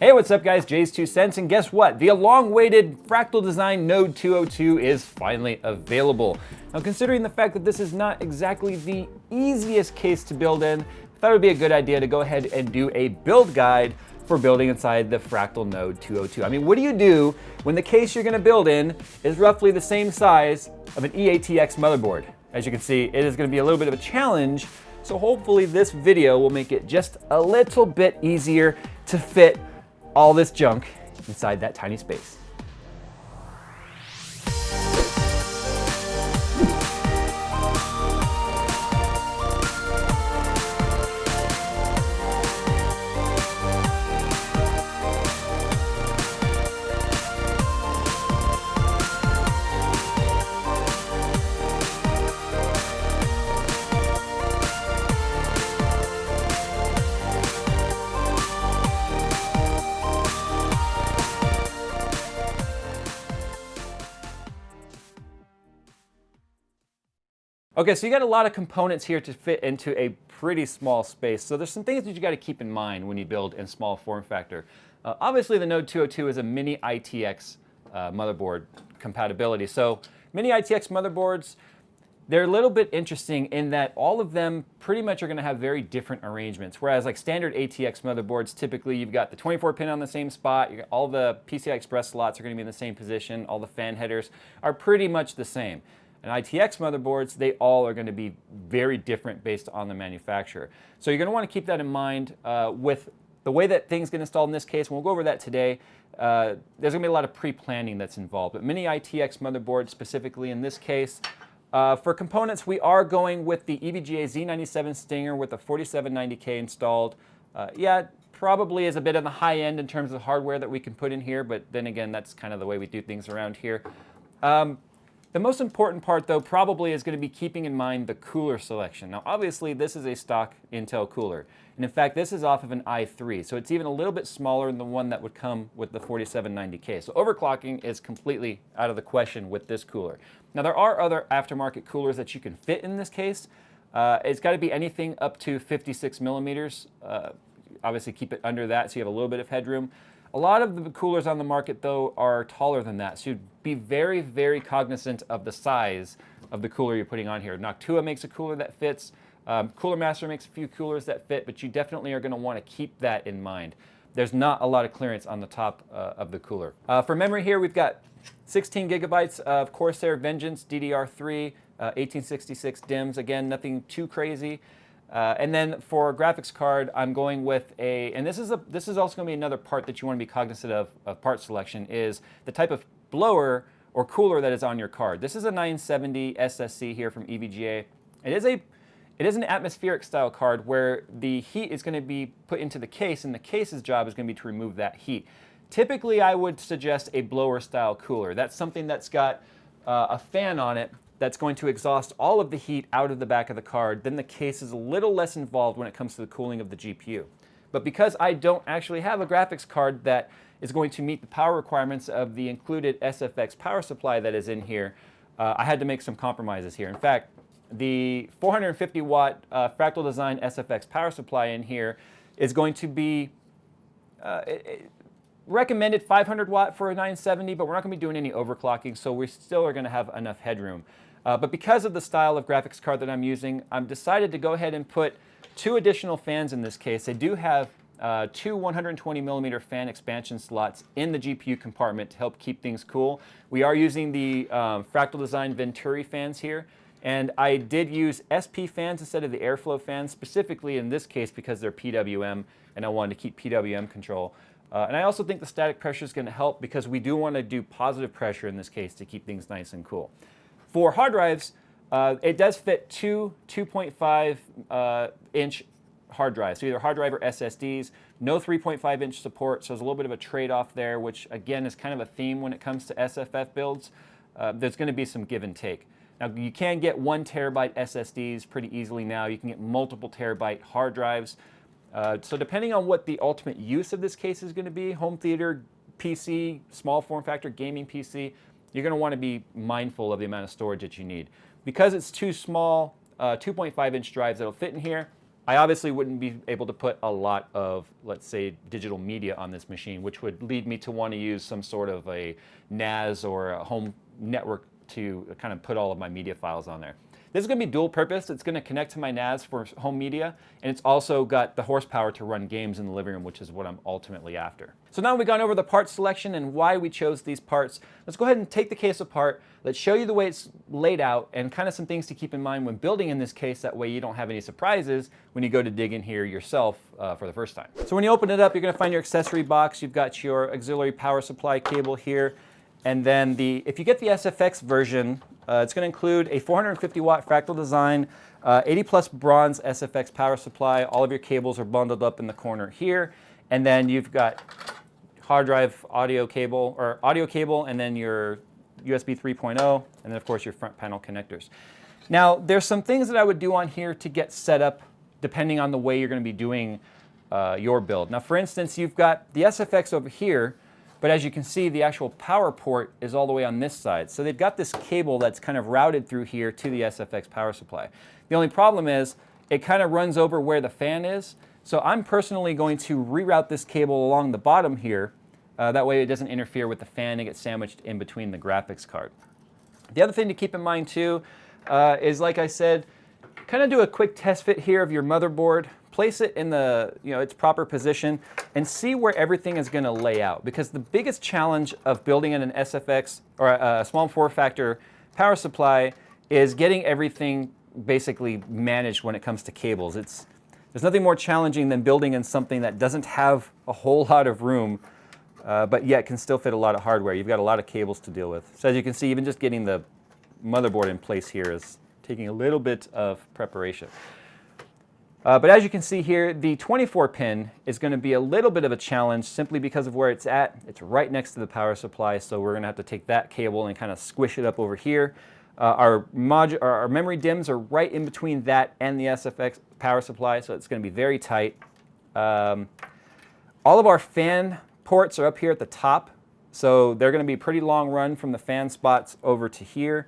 Hey, what's up guys? JayzTwoCents, and guess what? The long-awaited Fractal Design Node 202 is finally available. Now, considering the fact that this is not exactly the easiest case to build in, I thought it would be a good idea to go ahead and do a build guide for building inside the Fractal Node 202. I mean, what do you do when the case you're gonna build in is roughly the same size of an EATX motherboard? As you can see, it is gonna be a little bit of a challenge, so hopefully this video will make it just a little bit easier to fit all this junk inside that tiny space. Okay, so you got a lot of components here to fit into a pretty small space. So there's some things that you got to keep in mind when you build in small form factor. Obviously, the Node 202 is a mini ITX motherboard compatibility. So mini ITX motherboards, they're a little bit interesting in that all of them pretty much are going to have very different arrangements. Whereas like standard ATX motherboards, typically you've got the 24 pin on the same spot, all the PCI Express slots are going to be in the same position, all the fan headers are pretty much the same. And ITX motherboards, they all are going to be very different based on the manufacturer. So you're going to want to keep that in mind with the way that things get installed in this case, and we'll go over that today. There's going to be a lot of pre-planning that's involved. But mini ITX motherboards, specifically in this case, for components, we are going with the EVGA Z97 Stinger with a 4790K installed. Yeah, probably is a bit on the high end in terms of hardware that we can put in here, but then again, that's kind of the way we do things around here. The most important part, though, probably is going to be keeping in mind the cooler selection. Now, obviously, this is a stock Intel cooler. And in fact, this is off of an i3, so it's even a little bit smaller than the one that would come with the 4790K. So overclocking is completely out of the question with this cooler. Now, there are other aftermarket coolers that you can fit in this case. It's got to be anything up to 56 millimeters. Obviously, keep it under that so you have a little bit of headroom. A lot of the coolers on the market, though, are taller than that, so you'd be very, very cognizant of the size of the cooler you're putting on here. Noctua makes a cooler that fits. Cooler Master makes a few coolers that fit, but you definitely are going to want to keep that in mind. There's not a lot of clearance on the top of the cooler. For memory here, we've got 16 gigabytes of Corsair Vengeance DDR3, 1866 DIMMs. Again, nothing too crazy. And then for graphics card, I'm going with and this is also going to be another part that you want to be cognizant of part selection, is the type of blower or cooler that is on your card. This is a 970 SSC here from EVGA. It is an atmospheric style card where the heat is going to be put into the case, and the case's job is going to be to remove that heat. Typically, I would suggest a blower style cooler. That's something that's got a fan on it that's going to exhaust all of the heat out of the back of the card. Then the case is a little less involved when it comes to the cooling of the GPU. But because I don't actually have a graphics card that is going to meet the power requirements of the included SFX power supply that is in here, I had to make some compromises here. In fact, the 450 watt Fractal Design SFX power supply in here is going to be recommended 500 watt for a 970, but we're not going to be doing any overclocking, so we still are going to have enough headroom. But because of the style of graphics card that I'm using, I've decided to go ahead and put two additional fans in this case. I do have two 120 millimeter fan expansion slots in the GPU compartment to help keep things cool. We are using the Fractal Design Venturi fans here, and I did use SP fans instead of the airflow fans, specifically in this case because they're PWM, and I wanted to keep PWM control. And I also think the static pressure is going to help because we do want to do positive pressure in this case to keep things nice and cool. For hard drives, it does fit two 2.5 inch hard drives, so either hard drive or SSDs. No 3.5 inch support, so there's a little bit of a trade-off there, which again is kind of a theme when it comes to SFF builds. There's going to be some give and take. Now, you can get 1 terabyte SSDs pretty easily now. You can get multiple terabyte hard drives. So depending on what the ultimate use of this case is going to be, home theater, PC, small form factor, gaming PC, you're going to want to be mindful of the amount of storage that you need. Because it's two small 2.5 inch drives that'll fit in here, I obviously wouldn't be able to put a lot of, let's say, digital media on this machine, which would lead me to want to use some sort of a NAS or a home network to kind of put all of my media files on there. This is going to be dual purpose. It's going to connect to my NAS for home media, and it's also got the horsepower to run games in the living room, which is what I'm ultimately after. So now we've gone over the part selection and why we chose these parts. Let's go ahead and take the case apart. Let's show you the way it's laid out and kind of some things to keep in mind when building in this case. That way you don't have any surprises when you go to dig in here yourself for the first time. So when you open it up, you're going to find your accessory box. You've got your auxiliary power supply cable here. And then if you get the SFX version, it's going to include a 450 watt Fractal design, 80 plus bronze SFX power supply. All of your cables are bundled up in the corner here. And then you've got hard drive audio cable, and then your USB 3.0, and then of course your front panel connectors. Now there's some things that I would do on here to get set up depending on the way you're going to be doing your build. Now for instance, you've got the SFX over here, but as you can see, the actual power port is all the way on this side. So they've got this cable that's kind of routed through here to the SFX power supply. The only problem is it kind of runs over where the fan is. So I'm personally going to reroute this cable along the bottom here. That way it doesn't interfere with the fan and get sandwiched in between the graphics card. The other thing to keep in mind too is, like I said, kind of do a quick test fit here of your motherboard. Place it in its proper position and see where everything is going to lay out. Because the biggest challenge of building in an SFX or a small form factor power supply is getting everything basically managed when it comes to cables. There's nothing more challenging than building in something that doesn't have a whole lot of room, but yet can still fit a lot of hardware. You've got a lot of cables to deal with. So as you can see, even just getting the motherboard in place here is taking a little bit of preparation. But as you can see here, the 24 pin is going to be a little bit of a challenge simply because of where it's at. It's right next to the power supply, so we're going to have to take that cable and kind of squish it up over here. Our memory DIMMs are right in between that and the SFX power supply, so it's going to be very tight. All of our fan ports are up here at the top, so they're going to be a pretty long run from the fan spots over to here.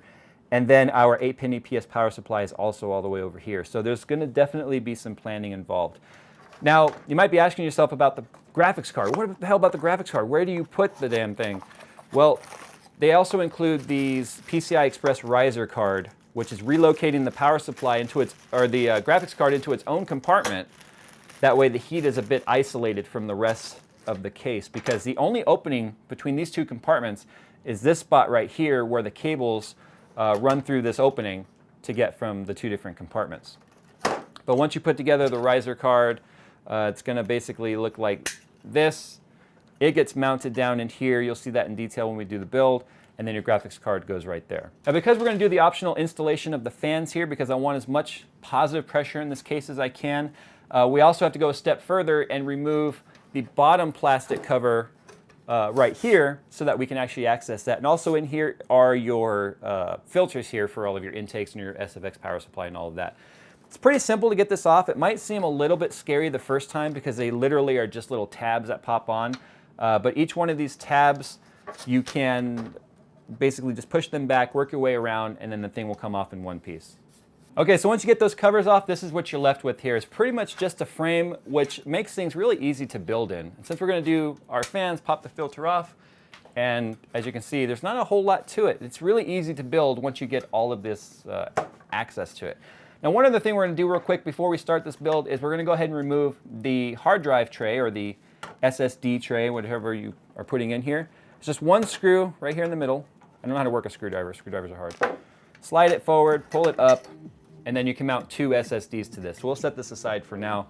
And then our 8-pin EPS power supply is also all the way over here. So there's going to definitely be some planning involved. Now, you might be asking yourself about the graphics card. What the hell about the graphics card? Where do you put the damn thing? Well, they also include these PCI Express riser card, which is relocating the power supply the graphics card into its own compartment. That way the heat is a bit isolated from the rest of the case, because the only opening between these two compartments is this spot right here where the cables run through this opening to get from the two different compartments. But once you put together the riser card, it's going to basically look like this. It gets mounted down in here. You'll see that in detail when we do the build, and then your graphics card goes right there. Now, because we're going to do the optional installation of the fans here, because I want as much positive pressure in this case as I can, we also have to go a step further and remove the bottom plastic cover right here so that we can actually access that. And also in here are your filters here for all of your intakes and your SFX power supply and all of that. It's pretty simple to get this off. It might seem a little bit scary the first time because they literally are just little tabs that pop on. But each one of these tabs, you can basically just push them back, work your way around, and then the thing will come off in one piece. Okay, so once you get those covers off, this is what you're left with here. It's pretty much just a frame, which makes things really easy to build in. And since we're going to do our fans, pop the filter off, and as you can see, there's not a whole lot to it. It's really easy to build once you get all of this access to it. Now, one other thing we're going to do real quick before we start this build is we're going to go ahead and remove the hard drive tray or the SSD tray, whatever you are putting in here. It's just one screw right here in the middle. I don't know how to work a screwdriver. Screwdrivers are hard. Slide it forward, pull it up, and then you can mount 2 SSDs to this. So we'll set this aside for now.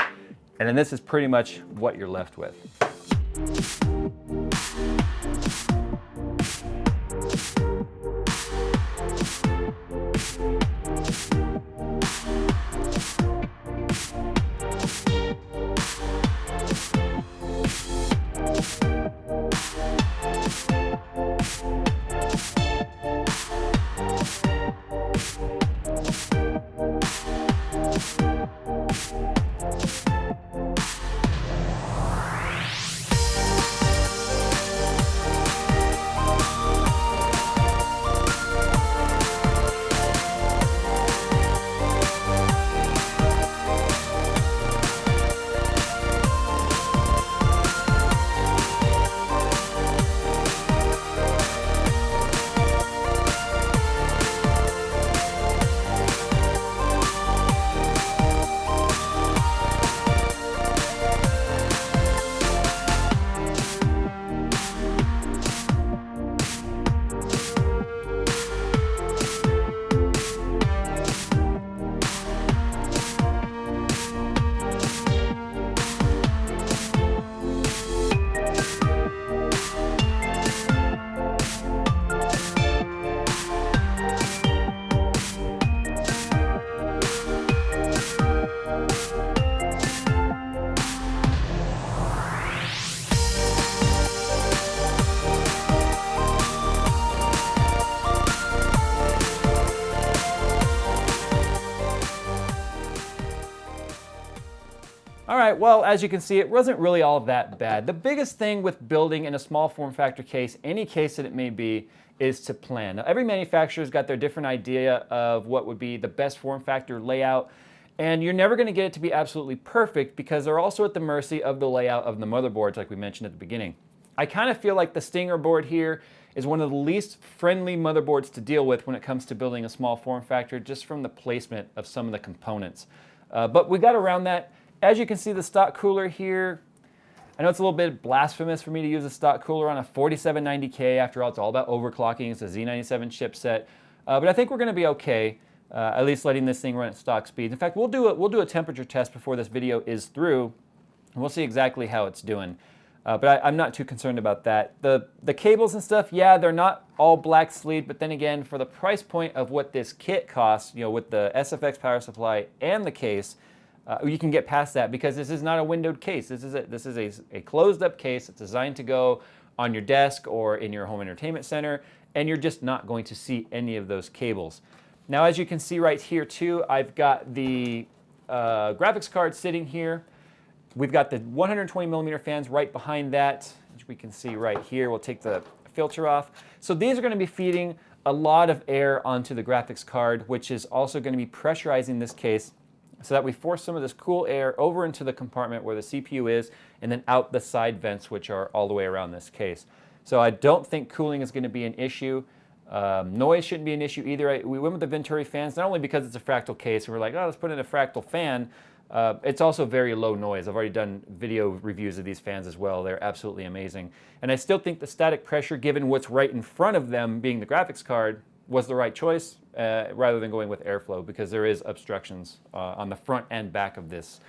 And then this is pretty much what you're left with. right, well, as you can see, it wasn't really all that bad. The biggest thing with building in a small form factor case, any case that it may be, is to plan. Now, every manufacturer's got their different idea of what would be the best form factor layout, and you're never going to get it to be absolutely perfect because they're also at the mercy of the layout of the motherboards, like we mentioned at the beginning. I kind of feel like the Stinger board here is one of the least friendly motherboards to deal with when it comes to building a small form factor, just from the placement of some of the components. But we got around that. As you can see, the stock cooler here, I know it's a little bit blasphemous for me to use a stock cooler on a 4790K. After all, it's all about overclocking. It's a Z97 chipset. But I think we're going to be okay, at least letting this thing run at stock speed. In fact, we'll do a temperature test before this video is through, and we'll see exactly how it's doing. But I'm not too concerned about that. The cables and stuff, yeah, they're not all black sleeved, but then again, for the price point of what this kit costs, you know, with the SFX power supply and the case, you can get past that because this is not a windowed case. This is a closed up case. It's designed to go on your desk or in your home entertainment center, and you're just not going to see any of those cables. Now, as you can see right here too, I've got the graphics card sitting here. We've got the 120 millimeter fans right behind that, which we can see right here. We'll take the filter off. So these are going to be feeding a lot of air onto the graphics card, which is also going to be pressurizing this case so that we force some of this cool air over into the compartment where the CPU is and then out the side vents, which are all the way around this case. So I don't think cooling is going to be an issue. Noise shouldn't be an issue either. We went with the Venturi fans, not only because it's a Fractal case, and we're like, oh, let's put in a Fractal fan. It's also very low noise. I've already done video reviews of these fans as well. They're absolutely amazing. And I still think the static pressure, given what's right in front of them being the graphics card, was the right choice rather than going with airflow, because there is obstructions on the front and back of this,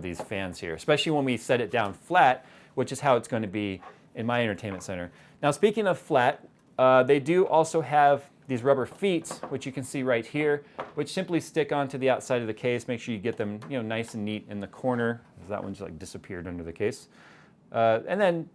these fans here, especially when we set it down flat, which is how it's going to be in my entertainment center. Now, speaking of flat, they do also have these rubber feet, which you can see right here, which simply stick onto the outside of the case. Make sure you get them, nice and neat in the corner, because that one just like disappeared under the case. And then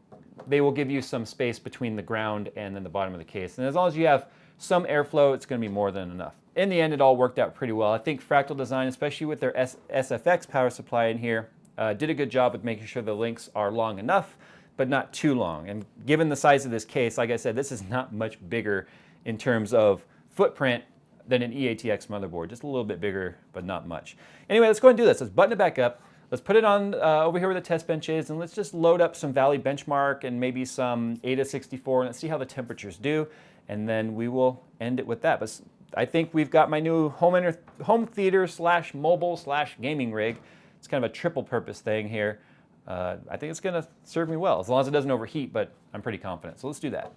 they will give you some space between the ground and then the bottom of the case. And as long as you have some airflow, it's going to be more than enough. In the end, it all worked out pretty well. I think Fractal Design, especially with their SFX power supply in here, did a good job with making sure the links are long enough, but not too long. And given the size of this case, like I said, this is not much bigger in terms of footprint than an EATX motherboard. Just a little bit bigger, but not much. Anyway, let's go ahead and do this. Let's button it back up. Let's put it on over here where the test bench is, and let's just load up some Valley Benchmark and maybe some ADA 64, and let's see how the temperatures do, and then we will end it with that. But I think we've got my new home theater / mobile / gaming rig. It's kind of a triple purpose thing here. I think it's going to serve me well, as long as it doesn't overheat, but I'm pretty confident. So let's do that.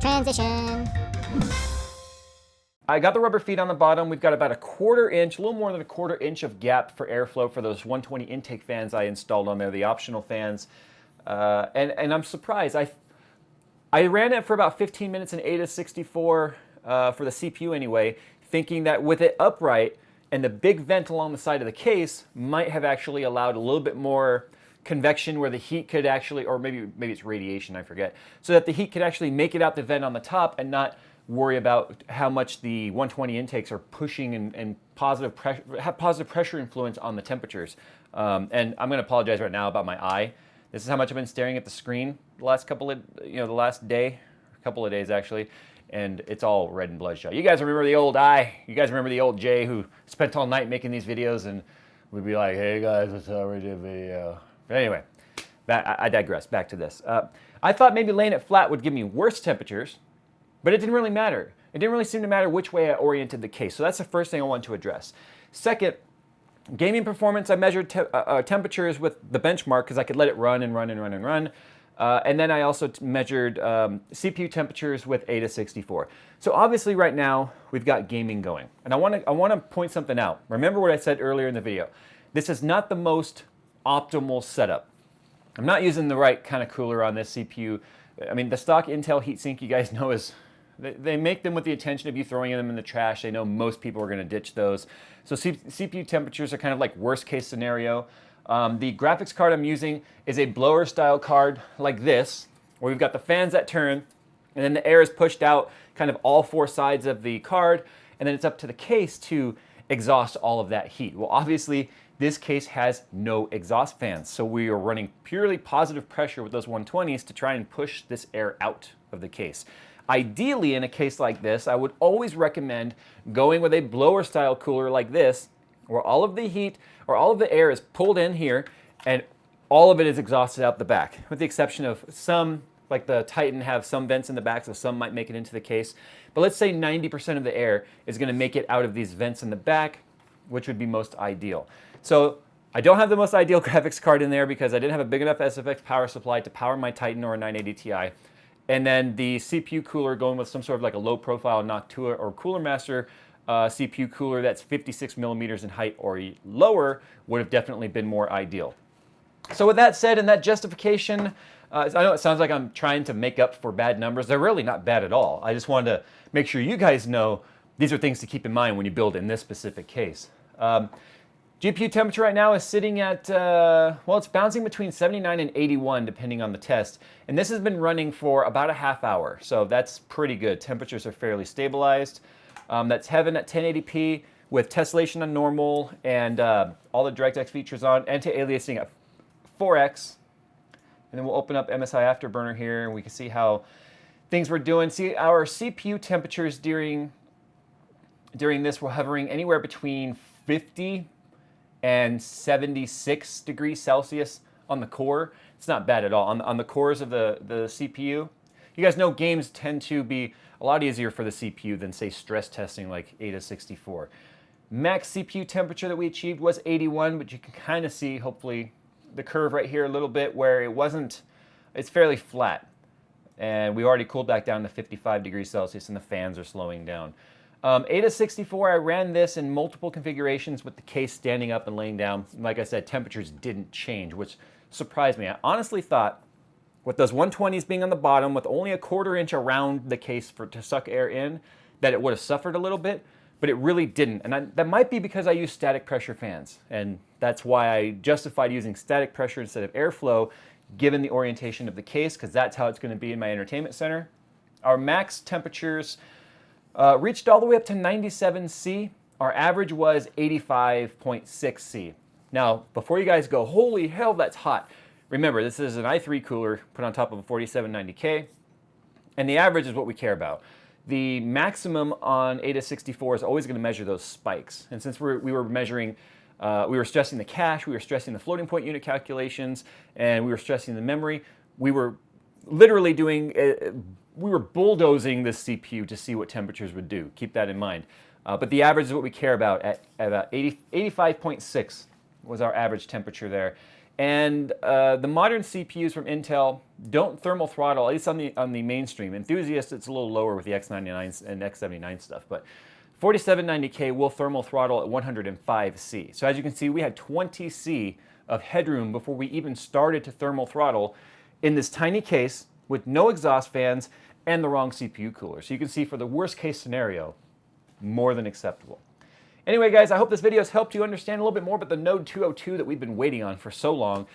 Transition. I got the rubber feet on the bottom. We've got about a little more than a quarter inch of gap for airflow for those 120 intake fans I installed on there, the optional fans. And I'm surprised. I ran it for about 15 minutes in ADA 64 for the CPU anyway, thinking that with it upright and the big vent along the side of the case might have actually allowed a little bit more convection where the heat could actually, or maybe it's radiation, I forget, so that the heat could actually make it out the vent on the top and not worry about how much the 120 intakes are pushing and have positive pressure influence on the temperatures. And I'm going to apologize right now about my eye. This is how much I've been staring at the screen the last couple of days actually, and it's all red and bloodshot. You guys remember the old eye? You guys remember the old Jay who spent all night making these videos and would be like, hey guys, that's how we do video. But anyway, I digress. Back to this. I thought maybe laying it flat would give me worse temperatures, but it didn't really matter. It didn't really seem to matter which way I oriented the case. So that's the first thing I want to address. Second, gaming performance, I measured temperatures with the benchmark because I could let it run and run and run and run. And then I also measured CPU temperatures with ADA 64. So obviously right now we've got gaming going. And I want to point something out. Remember what I said earlier in the video. This is not the most optimal setup. I'm not using the right kind of cooler on this CPU. I mean, the stock Intel heatsink, you guys know, they make them with the intention of you throwing them in the trash. They know most people are going to ditch those. So CPU temperatures are kind of like worst case scenario. The graphics card I'm using is a blower style card like this, where we've got the fans that turn, and then the air is pushed out kind of all four sides of the card, and then it's up to the case to exhaust all of that heat. Well, obviously, this case has no exhaust fans. So we are running purely positive pressure with those 120s to try and push this air out of the case. Ideally, in a case like this, I would always recommend going with a blower style cooler like this, where all of the heat or all of the air is pulled in here and all of it is exhausted out the back, with the exception of some, like the Titan, have some vents in the back, so some might make it into the case. But let's say 90% of the air is going to make it out of these vents in the back, which would be most ideal. So I don't have the most ideal graphics card in there because I didn't have a big enough SFX power supply to power my Titan or a 980 Ti. And then the CPU cooler, going with some sort of like a low profile Noctua or Cooler Master CPU cooler that's 56 millimeters in height or lower, would have definitely been more ideal. So with that said, and that justification, I know it sounds like I'm trying to make up for bad numbers. They're really not bad at all. I just wanted to make sure you guys know these are things to keep in mind when you build in this specific case. GPU temperature right now is sitting at, well, it's bouncing between 79 and 81 depending on the test. And this has been running for about a half hour. So that's pretty good. Temperatures are fairly stabilized. That's heaven at 1080p with tessellation on normal and all the DirectX features on, anti-aliasing at 4x. And then we'll open up MSI Afterburner here and we can see how things were doing. See, our CPU temperatures during this were hovering anywhere between 50 and 76 degrees Celsius on the core. It's not bad at all. On the cores of the CPU. You guys know games tend to be a lot easier for the CPU than, say, stress testing like Ada64. Max CPU temperature that we achieved was 81, but you can kind of see, hopefully, the curve right here a little bit where it's fairly flat. And we already cooled back down to 55 degrees Celsius and the fans are slowing down. Ada64, I ran this in multiple configurations with the case standing up and laying down. Like I said, temperatures didn't change, which surprised me. I honestly thought with those 120s being on the bottom with only a 1/4 inch around the case to suck air in, that it would have suffered a little bit, but it really didn't. And that might be because I use static pressure fans. And that's why I justified using static pressure instead of airflow, given the orientation of the case, because that's how it's going to be in my entertainment center. Our max temperatures reached all the way up to 97 C. Our average was 85.6 C. Now, before you guys go, holy hell, that's hot. Remember, this is an i3 cooler put on top of a 4790K, and the average is what we care about. The maximum on Ada64 is always going to measure those spikes. And since we were measuring, we were stressing the cache, we were stressing the floating point unit calculations, and we were stressing the memory, we were literally we were bulldozing this CPU to see what temperatures would do. Keep that in mind. But the average is what we care about at about 85.6 was our average temperature there. And the modern CPUs from Intel don't thermal throttle, at least on the mainstream. Enthusiast, it's a little lower with the X99s and X79 stuff, but 4790K will thermal throttle at 105 C. So as you can see, we had 20 C of headroom before we even started to thermal throttle in this tiny case with no exhaust fans and the wrong CPU cooler. So you can see for the worst case scenario, more than acceptable. Anyway, guys, I hope this video has helped you understand a little bit more about the Node 202 that we've been waiting on for so long.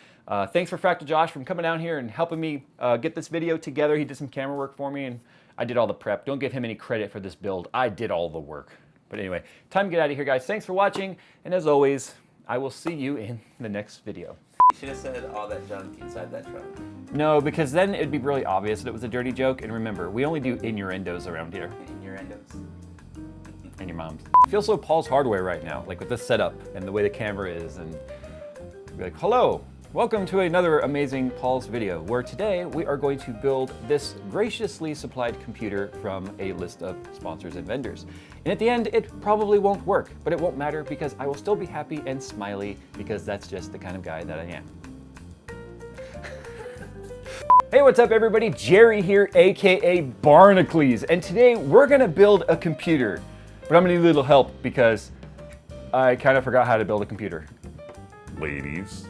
Thanks for Fractal Josh for coming down here and helping me get this video together. He did some camera work for me and I did all the prep. Don't give him any credit for this build. I did all the work. But anyway, time to get out of here, guys. Thanks for watching. And as always, I will see you in the next video. You should have said all that junk inside that truck. No, because then it'd be really obvious that it was a dirty joke. And remember, we only do innuendos around here. Innuendos. And your mom's. I feel so Paul's Hardware right now, like with this setup and the way the camera is, and be like, hello, welcome to another amazing Paul's video, where today we are going to build this graciously supplied computer from a list of sponsors and vendors. And at the end, it probably won't work, but it won't matter because I will still be happy and smiley because that's just the kind of guy that I am. Hey, what's up everybody? Jerry here, AKA Barnacles, and today we're gonna build a computer. But I'm gonna need a little help because I kind of forgot how to build a computer. Ladies,